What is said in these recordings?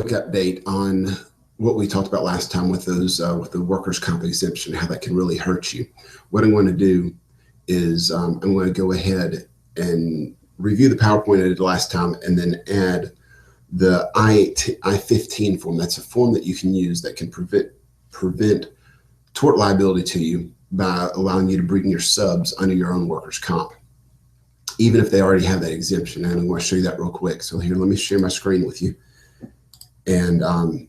update on what we talked about last time with those with the workers' comp exemption, how that can really hurt you. What I'm going to do is I'm going to go ahead and review the PowerPoint I did last time, and then add the I-15 form. That's a form that you can use that can prevent tort liability to you by allowing you to bring your subs under your own workers' comp, even if they already have that exemption. And I'm going to show you that real quick. So here, let me share my screen with you, and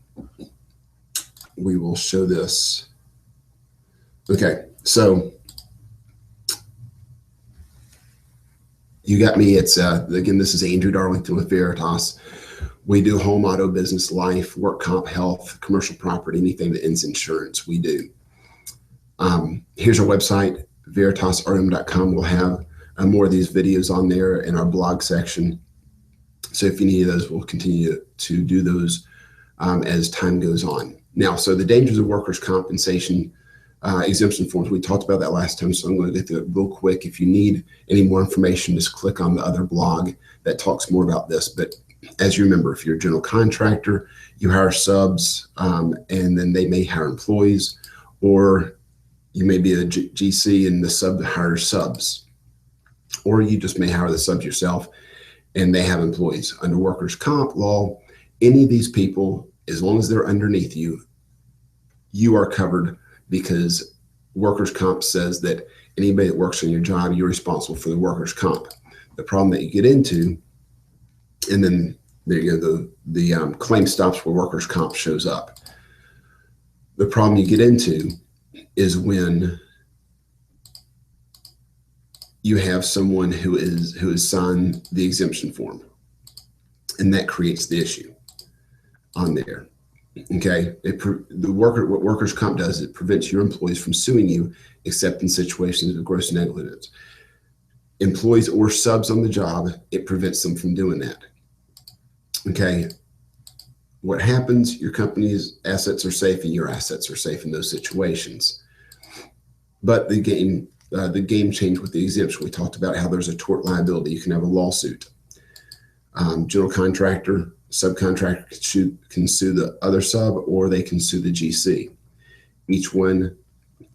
we will show this. Okay, so you got me. It's again, this is Andrew Darlington with Veritas. We do home, auto, business, life, work comp, health, commercial property, anything that ends insurance, we do. Here's our website, veritasrm.com. We'll have more of these videos on there in our blog section. So if you need those, we'll continue to do those as time goes on. Now, so the dangers of workers' compensation exemption forms, we talked about that last time, so I'm going to get through it real quick. If you need any more information, just click on the other blog that talks more about this. But as you remember, if you're a general contractor, you hire subs, and then they may hire employees, or you may be a GC and the sub hires subs, or you just may hire the subs yourself and they have employees. Under workers' comp law, any of these people, as long as they're underneath you, you are covered, because workers' comp says that anybody that works on your job, you're responsible for the workers' comp. The problem that you get into, and then there you go, the claim stops where workers' comp shows up. The problem you get into is when you have someone who has signed the exemption form, and that creates the issue on there. Okay, what workers' comp does, it prevents your employees from suing you except in situations of gross negligence. Employees or subs on the job, it prevents them from doing that. Okay, what happens? Your company's assets are safe and your assets are safe in those situations. But the game changed with the exemption. We talked about how there's a tort liability. You can have a lawsuit. General contractor, subcontractor can sue the other sub, or they can sue the GC. Each one,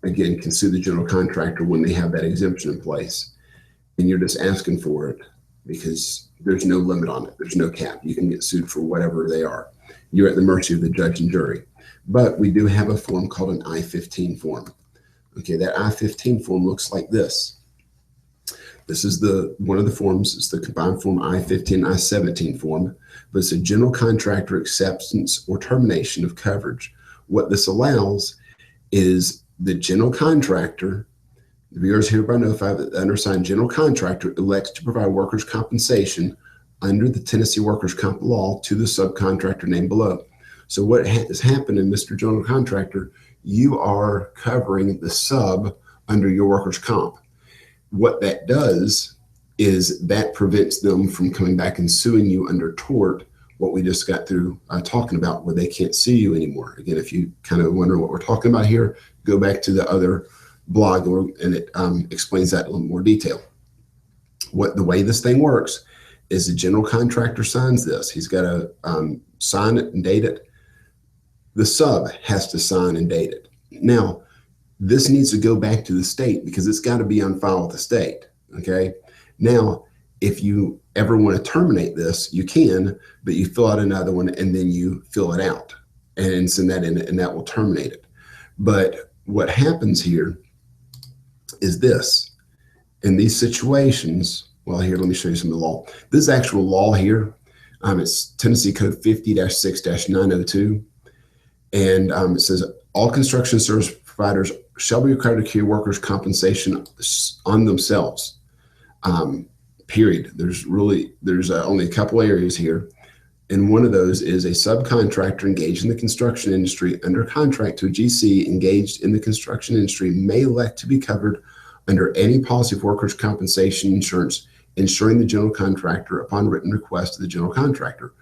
again, can sue the general contractor when they have that exemption in place. And you're just asking for it because there's no limit on it. There's no cap. You can get sued for whatever they are. You're at the mercy of the judge and jury. But we do have a form called an I-15 form. Okay, that I-15 form looks like this. This is one of the forms. It's the combined form I-15, I-17 form, but it's a general contractor acceptance or termination of coverage. What this allows is the general contractor, the viewers hereby notify that the undersigned general contractor elects to provide workers' compensation under the Tennessee Workers Comp law to the subcontractor named below. So what has happened in Mr. General Contractor, you are covering the sub under your workers' comp. What that does is that prevents them from coming back and suing you under tort, what we just got through talking about, where they can't sue you anymore. Again, if you kind of wonder what we're talking about here, go back to the other blog and it explains that in a little more detail. The way this thing works is the general contractor signs this. He's got to sign it and date it. The sub has to sign and date it. Now, this needs to go back to the state because it's got to be on file with the state. Okay. Now, if you ever want to terminate this, you can, but you fill out another one and then you fill it out and send that in, and that will terminate it. But what happens here is this. In these situations, well, here, let me show you some of the law. This is actual law here. It's Tennessee Code 50-6-902. And it says all construction service providers shall be required to carry workers' compensation on themselves. Period. There's only a couple areas here. And one of those is a subcontractor engaged in the construction industry under contract to a GC engaged in the construction industry may elect to be covered under any policy of workers' compensation insurance, insuring the general contractor upon written request of the general contractor,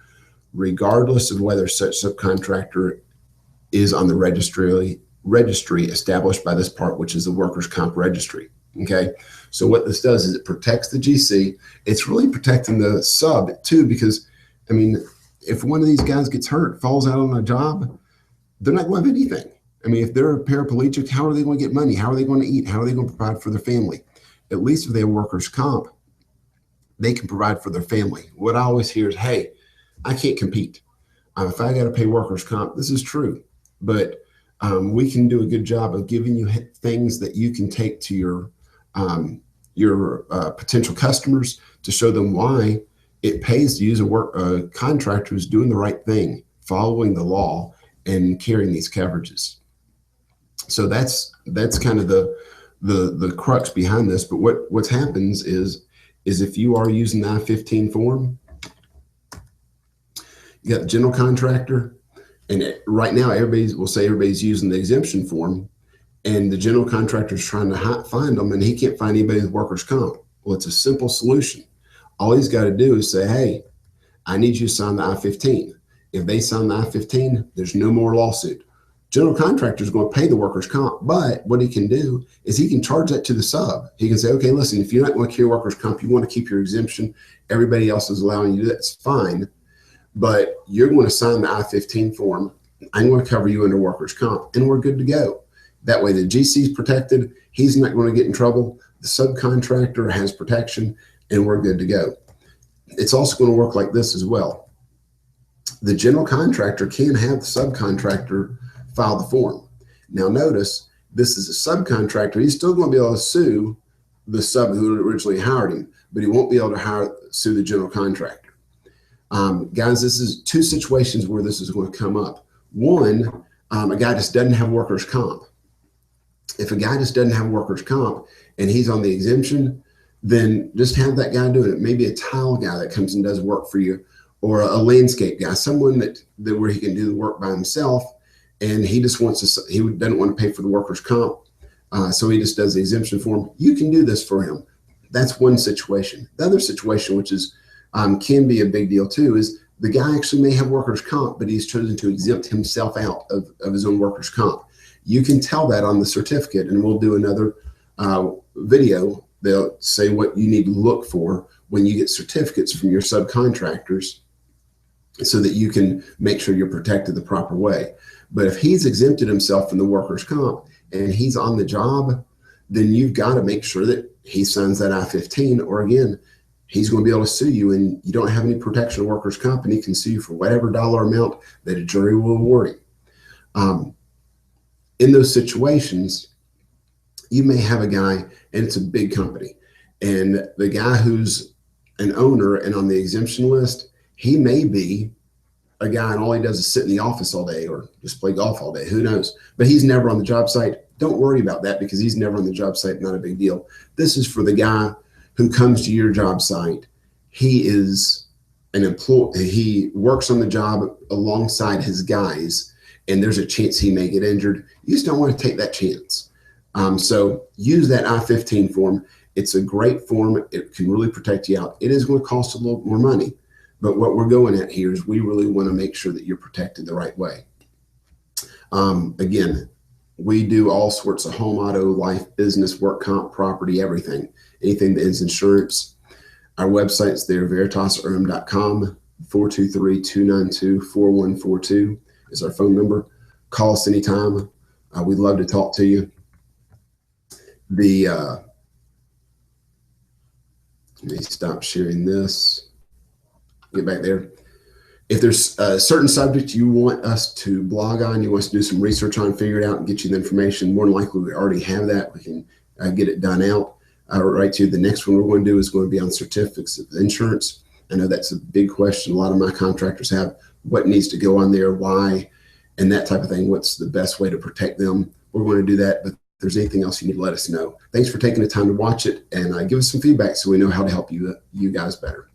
regardless of whether such subcontractor is on the registry established by this part, which is the workers' comp registry. Okay, so what this does is it protects the GC. It's really protecting the sub too, because I mean, if one of these guys gets hurt, falls out on a job, they're not going to have anything. I mean, if they're a paraplegic, how are they going to get money? How are they going to eat? How are they going to provide for their family? At least if they have workers' comp, they can provide for their family. What I always hear is, hey, I can't compete. If I got to pay workers' comp, this is true. But we can do a good job of giving you things that you can take to your potential customers to show them why it pays to use a contractor who's doing the right thing, following the law, and carrying these coverages. So that's kind of the crux behind this. But what happens is if you are using the I-15 form, you got the general contractor, and right now everybody's using the exemption form, and the general contractor is trying to find them, and he can't find anybody with workers' comp. Well, it's a simple solution. All he's got to do is say, hey, I need you to sign the I-15. If they sign the I-15, there's no more lawsuit. General contractor is going to pay the workers' comp, but what he can do is he can charge that to the sub. He can say, okay, listen, if you're not going to carry workers' comp, you want to keep your exemption, everybody else is allowing you to do that, it's fine, but you're going to sign the I-15 form. I'm going to cover you under workers' comp, and we're good to go. That way the GC is protected, he's not going to get in trouble, the subcontractor has protection, and we're good to go. It's also going to work like this as well. The general contractor can have the subcontractor file the form. Now notice, this is a subcontractor. He's still going to be able to sue the sub who originally hired him, but he won't be able to sue the general contractor. Guys, this is two situations where this is going to come up. One, a guy just doesn't have workers' comp. If a guy just doesn't have workers' comp and he's on the exemption, then just have that guy doing it. Maybe a tile guy that comes and does work for you, or a landscape guy, someone that where he can do the work by himself, and he just wants to, he doesn't want to pay for the workers' comp, so he just does the exemption form. You can do this for him. That's one situation. The other situation, which is can be a big deal too, is the guy actually may have workers' comp, but he's chosen to exempt himself out of his own workers' comp. You can tell that on the certificate, and we'll do another video. They'll say what you need to look for when you get certificates from your subcontractors so that you can make sure you're protected the proper way. But if he's exempted himself from the workers' comp and he's on the job, then you've got to make sure that he signs that I-15, or again, he's going to be able to sue you, and you don't have any protection of workers' comp, and he can sue you for whatever dollar amount that a jury will award him. In those situations, you may have a guy, and it's a big company, and the guy who's an owner and on the exemption list, he may be a guy and all he does is sit in the office all day or just play golf all day, who knows, but he's never on the job site. Don't worry about that, because he's never on the job site, not a big deal. This is for the guy who comes to your job site. He is an employee, he works on the job alongside his guys, and there's a chance he may get injured. You just don't want to take that chance. So use that I-15 form. It's a great form. It can really protect you out. It is going to cost a little more money, but what we're going at here is we really want to make sure that you're protected the right way. Again, we do all sorts of home, auto, life, business, work comp, property, everything, anything that is insurance. Our website's there, veritaserm.com, 423-292-4142 is our phone number. Call us anytime. We'd love to talk to you. Let me stop sharing this. Get back there. If there's a certain subject you want us to blog on, you want us to do some research on, figure it out, and get you the information, more than likely we already have that. We can get it done out. Right to the next one we're going to do is going to be on certificates of insurance. I know that's a big question. A lot of my contractors have what needs to go on there, why, and that type of thing. What's the best way to protect them? We're going to do that, but if there's anything else you need to let us know. Thanks for taking the time to watch it, and give us some feedback so we know how to help you guys better.